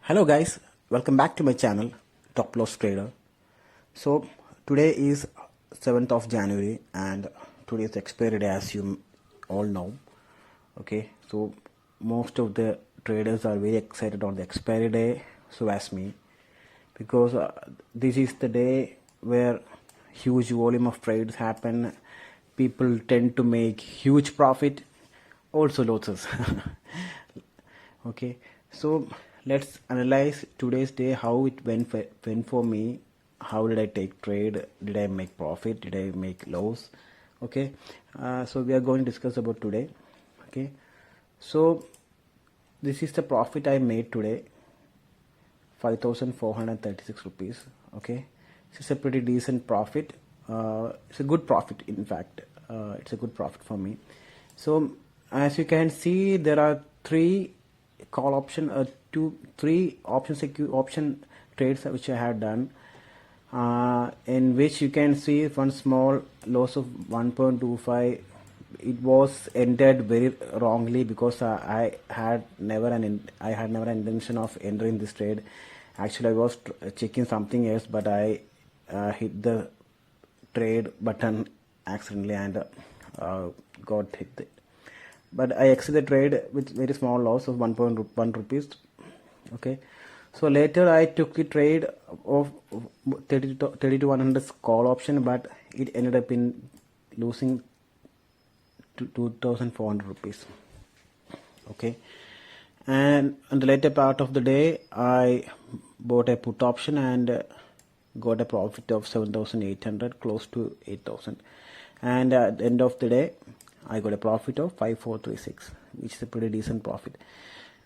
Hello guys, welcome back to my channel Top Loss Trader. So today is 7th of January and today is expiry day, as you all know. Okay, so most of the traders are very excited on the expiry day, so as me, because this is the day where huge volume of trades happen. People tend to make huge profit, also losses. Okay, so let's analyze today's day, how it went for me. How did I take trade? Did I make profit? Did I make loss? Okay, so we are going to discuss about today. Okay, so this is the profit I made today, 5,436 rupees. Okay, this is a pretty decent profit. It's a good profit, in fact. It's a good profit for me. So as you can see, there are three call option, three option trades which I had done, in which you can see one small loss of 1.25. It was ended very wrongly because I had never an intention of entering this trade. Actually, I was checking something else, but I hit the trade button accidentally and got hit. But I exited the trade with very small loss of 1.1 rupees. Okay, so later I took the trade of 30 to 100 call option, but it ended up in losing to 2,400 rupees. Okay, and on the later part of the day I bought a put option and got a profit of 7,800, close to 8,000, and at the end of the day I got a profit of 5,436, which is a pretty decent profit.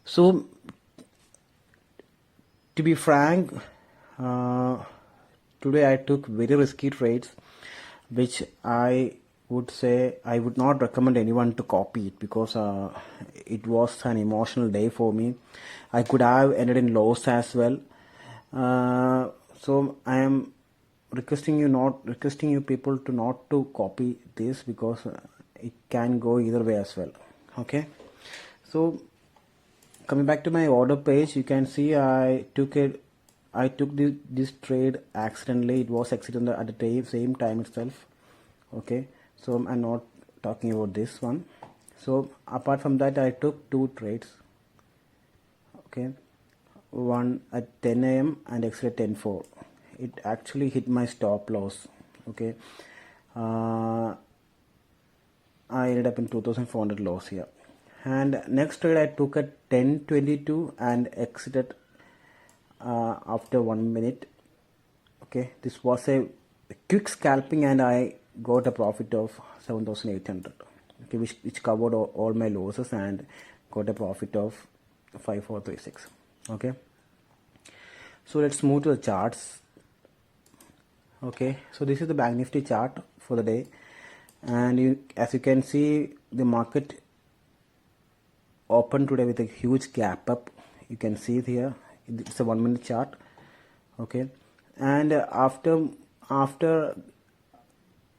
So to be frank, today I took very risky trades, which I would say I would not recommend anyone to copy it, because it was an emotional day for me. I could have ended in loss as well. So I am requesting you people to not to copy this, because it can go either way as well. Okay, so coming back to my order page, you can see I took this trade accidentally. It was exited at the same time itself. Okay, so I'm not talking about this one. So apart from that, I took two trades. Okay, one at 10 a.m. and exited 10:04. It actually hit my stop loss. Okay, I ended up in 2,400 loss here. And next trade I took at 10:22 and exited after 1 minute. Okay, this was a quick scalping and I got a profit of 7,800. Okay, which covered all my losses and got a profit of 5,436. Okay, so let's move to the charts. Okay, so this is the Bank Nifty chart for the day, and as you can see, the market opened today with a huge gap up. You can see it here. It's a 1 minute chart. Okay, and after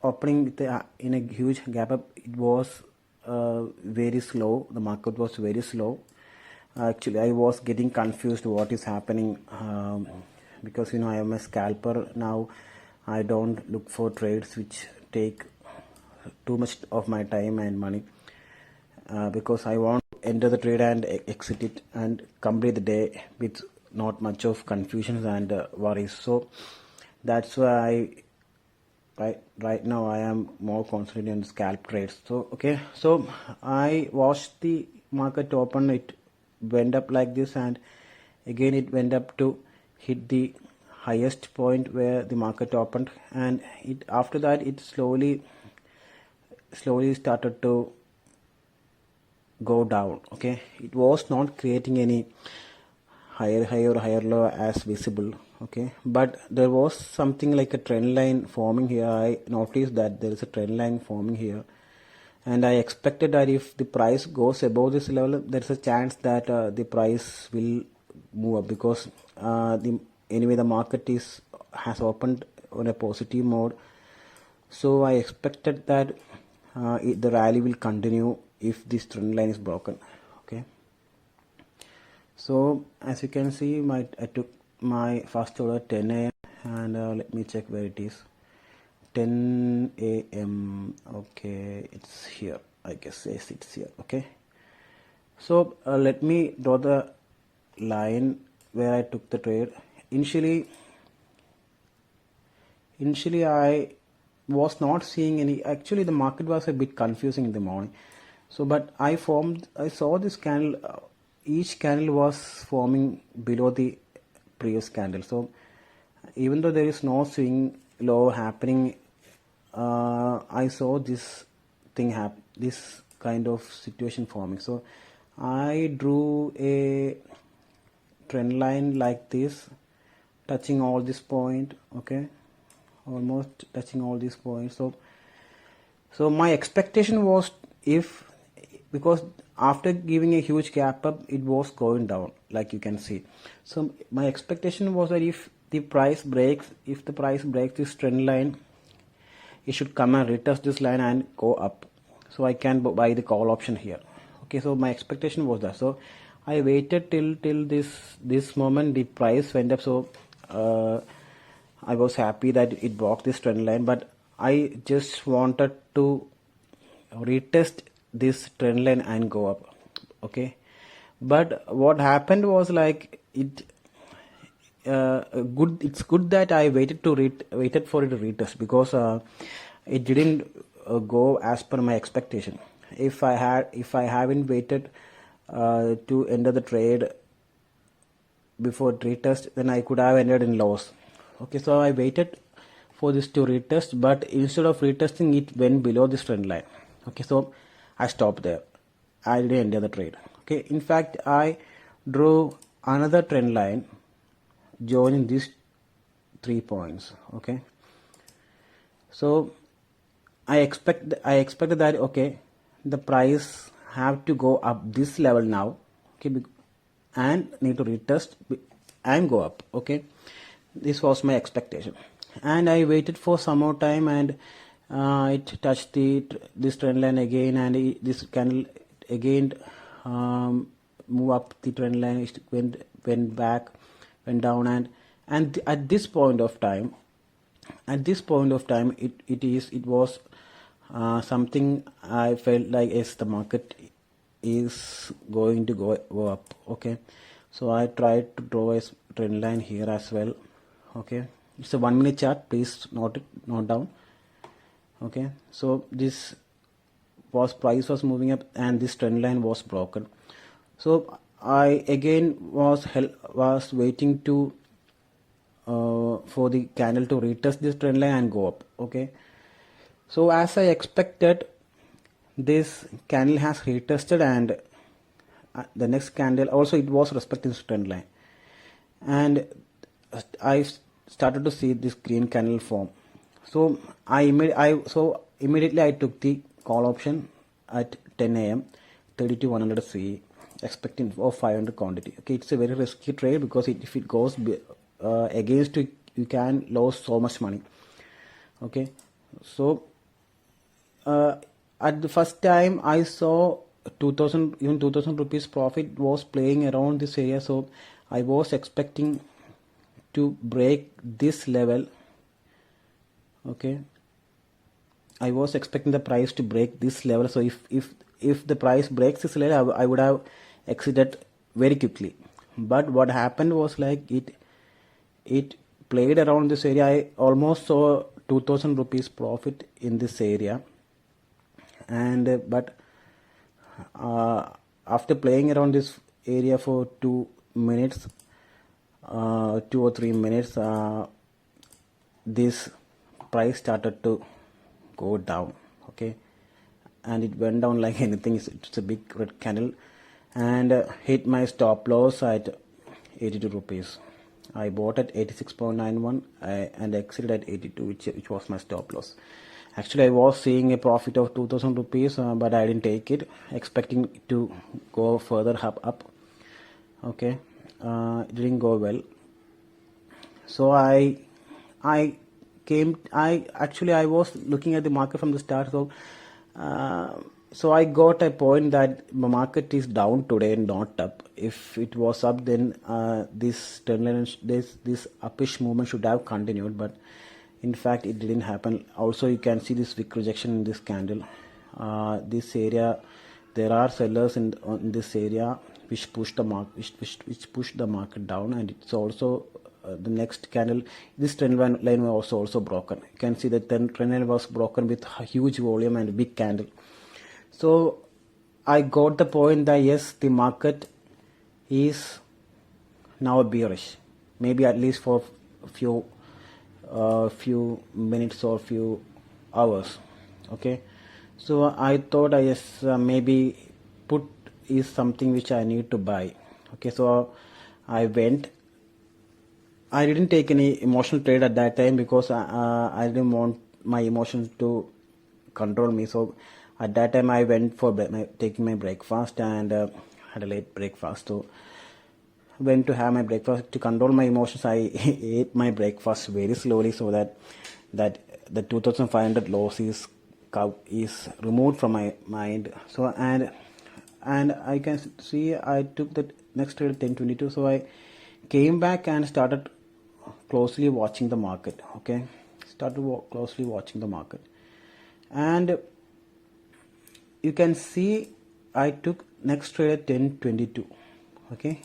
opening in a huge gap up, it was very slow. The market was very slow. Actually, I was getting confused what is happening, because I am a scalper now. I don't look for trades which take too much of my time and money, because I want to enter the trade and exit it and complete the day with not much of confusions and worries. So that's why right now I am more concentrated on scalp trades. So okay, so I watched the market open. It went up like this, and again it went up to hit the highest point where the market opened, and after that it slowly started to go down. Okay, it was not creating any higher low as visible. Okay, but there was something like a trend line forming here. I noticed that there is a trend line forming here, and I expected that if the price goes above this level, there's a chance that the price will move up, because anyway the market has opened on a positive mode. So I expected that the rally will continue if this trend line is broken. Okay, So as you can see, I took my first order 10 a.m. and let me check where it is. 10 a.m. Okay, it's here. I guess yes, it's here. Okay. So let me draw the line where I took the trade. Initially I was not seeing any. Actually, the market was a bit confusing in the morning. So, but I saw this candle. Each candle was forming below the previous candle. So, even though there is no swing low happening, I saw this this kind of situation forming. So, I drew a trend line like this, touching all this point. Okay, almost touching all these points. So my expectation was, if because after giving a huge gap up, it was going down, like you can see. So my expectation was that if the price breaks this trend line, it should come and retest this line and go up, so I can buy the call option here. Okay, so my expectation was that. So I waited till this moment the price went up. So I was happy that it broke this trend line, but I just wanted to retest this trend line and go up. Okay, but what happened was like it's good that I waited for it to retest, because it didn't go as per my expectation. If I haven't waited to enter the trade before it retest, then I could have ended in loss. Okay, so I waited for this to retest, but instead of retesting, it went below this trend line. Okay, so I stopped there. I didn't enter the trade. Okay, in fact, I drew another trend line joining these 3 points. Okay, so I expected that, okay, the price have to go up this level now. Okay, and need to retest and go up. Okay, this was my expectation, and I waited for some more time, and it touched this trend line again, and this candle again move up the trend line. It went back, went down, and at this point of time, it was something I felt like, yes, the market is going to go up. Okay, so I tried to draw a trend line here as well. Okay, it's a 1 minute chart, please note down. Okay, so this price was moving up and this trend line was broken. So I again was waiting to for the candle to retest this trend line and go up. Okay, so as I expected, this candle has retested, and the next candle also it was respecting this trend line, and I started to see this green candle form. So immediately I took the call option at 10 a.m. 32,100 CE, expecting for 500 quantity. Okay, it's a very risky trade, because if it goes against you can lose so much money. Okay, so at the first time I saw 2,000 rupees profit was playing around this area, so I was expecting to break this level. Okay, I was expecting the price to break this level. So if the price breaks this level, I would have exited very quickly. But what happened was like it played around this area. I almost saw 2,000 rupees profit in this area, and but after playing around this area for 2 minutes, 2 or 3 minutes, this price started to go down. Okay, and it went down like anything. It's a big red candle, and hit my stop loss at 82 rupees. I bought at 86.91 and exited at 82, which was my stop loss. Actually, I was seeing a profit of 2,000 rupees, but I didn't take it, expecting it to go further up. Okay, it didn't go well. So I was looking at the market from the start. So So I got a point that the market is down today and not up. If it was up, then this trend line, this uppish movement should have continued, but in fact it didn't happen. Also, you can see this wick rejection in this candle. This area, there are sellers in this area which pushed the market, which pushed the market down, and it's also the next candle. This trend line was also broken. You can see that the trend line was broken with a huge volume and a big candle. So I got the point that yes, the market is now bearish, maybe at least for a few minutes or few hours. Okay, so I thought yes, maybe put is something which I need to buy. Okay, so I went. I didn't take any emotional trade at that time because I didn't want my emotions to control me. So at that time I went for taking my breakfast and had a late breakfast. So went to have my breakfast. To control my emotions, I ate my breakfast very slowly so that the 2,500 loss is removed from my mind. So and I can see I took the next trade at 10:22. So I came back and started closely watching the market. Okay, closely watching the market, and you can see I took next trade at 10:22. Okay,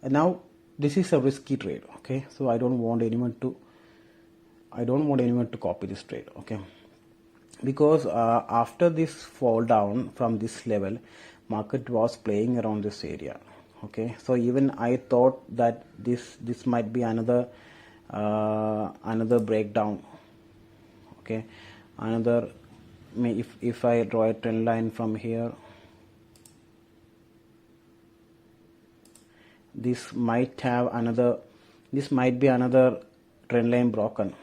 and now this is a risky trade. Okay, so I don't want anyone to copy this trade. Okay, because after this fall down from this level, market was playing around this area. Okay, so even I thought that this might be another breakdown. Okay, another, if I draw a trend line from here, this might be another trend line broken,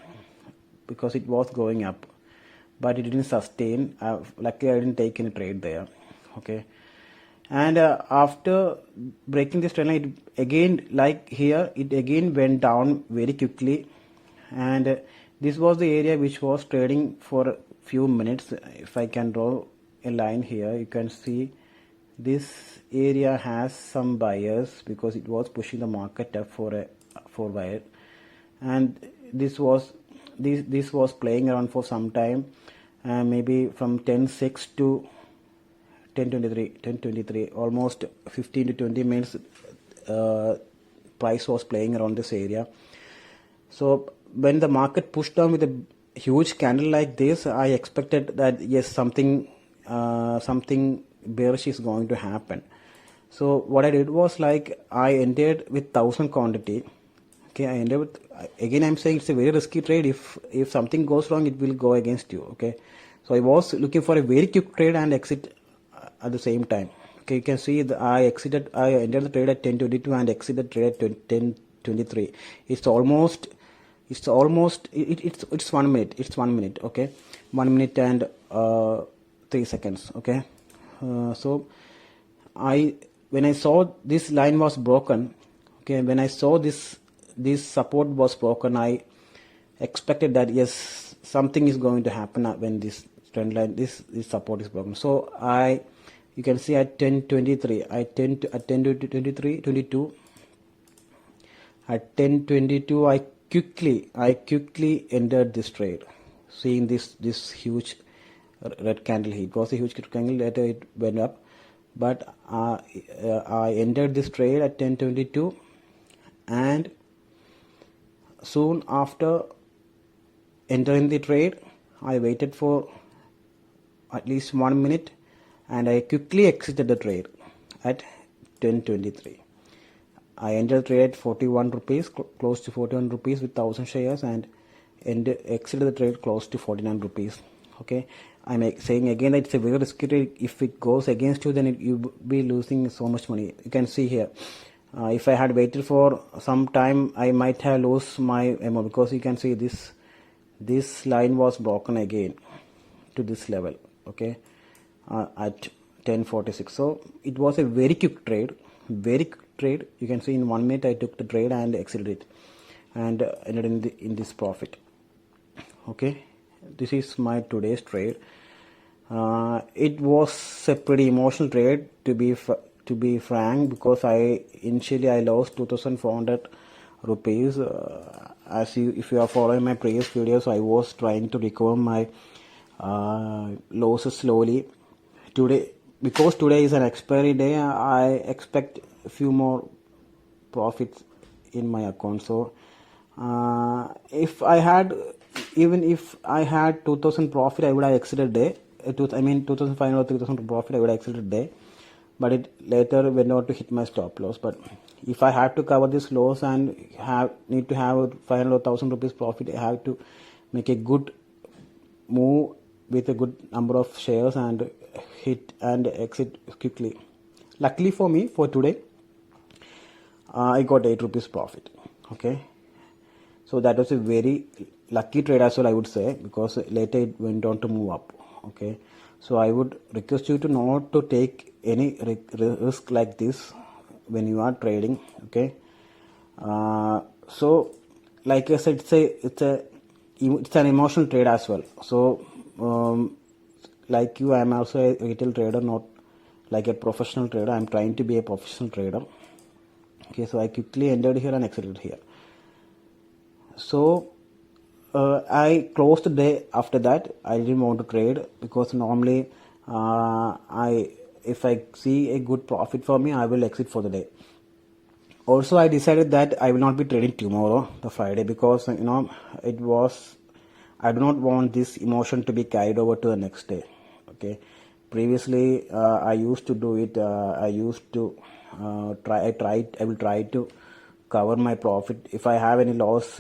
because it was going up but it didn't sustain. Luckily I didn't take any trade there. Okay, and after breaking this trend line, it again, like here, it again went down very quickly, and this was the area which was trading for a few minutes. If I can draw a line here, you can see this area has some buyers because it was pushing the market up for a while, and this was playing around for some time, maybe from 10:06 to 10:23, almost 15 to 20 minutes. Price was playing around this area. So when the market pushed down with a huge candle like this, I expected that yes, something bearish is going to happen. So what I did was, like, I entered with 1,000 quantity. Okay, I ended with, again I'm saying it's a very risky trade. If something goes wrong, it will go against you. Okay, so I was looking for a very quick trade and exit at the same time. Okay, you can see that I entered the trade at 10:22 and exited trade at 10:23. It's 1 minute. It's 1 minute. Okay, 1 minute and 3 seconds. Okay, so when I saw this line was broken, okay, when I saw this support was broken, I expected that yes, something is going to happen when this trend line, this support is broken. So you can see at 10:23, at 10:22, at 10:22, I quickly entered this trade, seeing this huge red candle here. It was a huge candle. Later it went up, but I entered this trade at 10:22, and soon after entering the trade, I waited for at least 1 minute, and I quickly exited the trade at 10:23. I entered the trade at 41 rupees, close to 41 rupees with 1,000 shares, and exited the trade close to 49 rupees. Okay, I'm saying again that it's a very risky trade. If it goes against you, then you will be losing so much money. You can see here, if I had waited for some time, I might have lost my amount, because you can see this line was broken again to this level. Okay, at 10:46. So it was a very quick trade. You can see in 1 minute I took the trade and exited it, and ended in this profit. Okay, this is my today's trade. It was a pretty emotional trade, to be frank, because initially I lost 2,400 rupees. If you are following my previous videos, I was trying to recover my losses slowly. Today, because today is an expiry day, I expect a few more profits in my account. So if I had, even if I had 2,000 profit, I would have exited day. 2,500 or 3,000 profit, I would have exited day, but it later went on to hit my stop loss. But if I have to cover this loss and need to have 500 or 1,000 rupees profit, I have to make a good move with a good number of shares and hit and exit quickly. Luckily for me, for today, I got 8 rupees profit. Okay, so that was a very lucky trade as well, I would say, because later it went on to move up. Okay, so I would request you to not to take any risk like this when you are trading. Okay, so like I said, it's an emotional trade as well. So like you, I am also a retail trader, not like a professional trader. I am trying to be a professional trader. Okay, so I quickly entered here and exited here. So I closed the day after that. I didn't want to trade because normally if I see a good profit for me, I will exit for the day. Also, I decided that I will not be trading tomorrow, the Friday, because I do not want this emotion to be carried over to the next day. Okay, previously I used to do it. I will try to cover my profit. If I had any loss,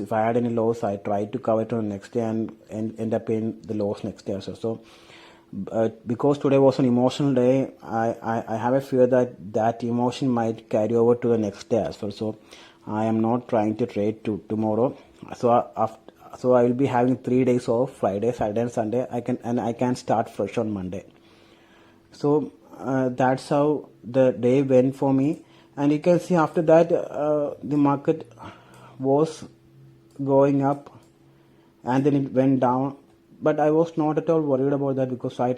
I try to cover it on the next day and end up in the loss next day also. So because today was an emotional day, I have a fear that emotion might carry over to the next day as well. So I am not trying to trade tomorrow. So I will be having 3 days off, Friday, Saturday and Sunday. I can start fresh on Monday. So that's how the day went for me. And you can see after that the market was going up and then it went down. But I was not at all worried about that because I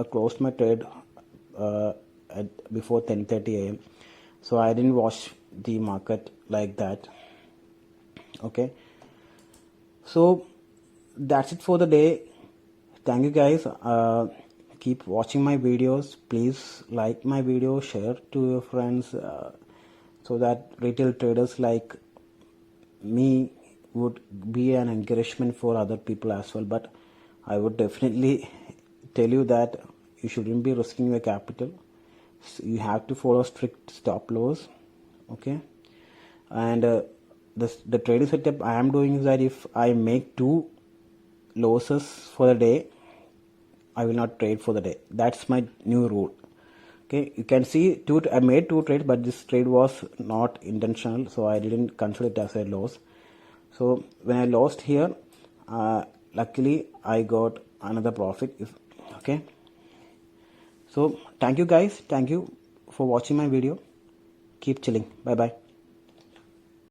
closed my trade before 10:30 a.m. So I didn't watch the market like that. Okay. So that's it for the day. Thank you guys. Keep watching my videos. Please like my video, share to your friends so that retail traders like me would be an encouragement for other people as well. But I would definitely tell you that you shouldn't be risking your capital. So you have to follow strict stop loss. Okay, and the trading setup I am doing is that if I make 2 losses for the day, I will not trade for the day. That's my new rule. Okay, you can see I made 2 trades, but this trade was not intentional, so I didn't consider it as a loss. So when I lost here, luckily I got another profit. Okay, so thank you guys. Thank you for watching my video. Keep chilling. Bye bye.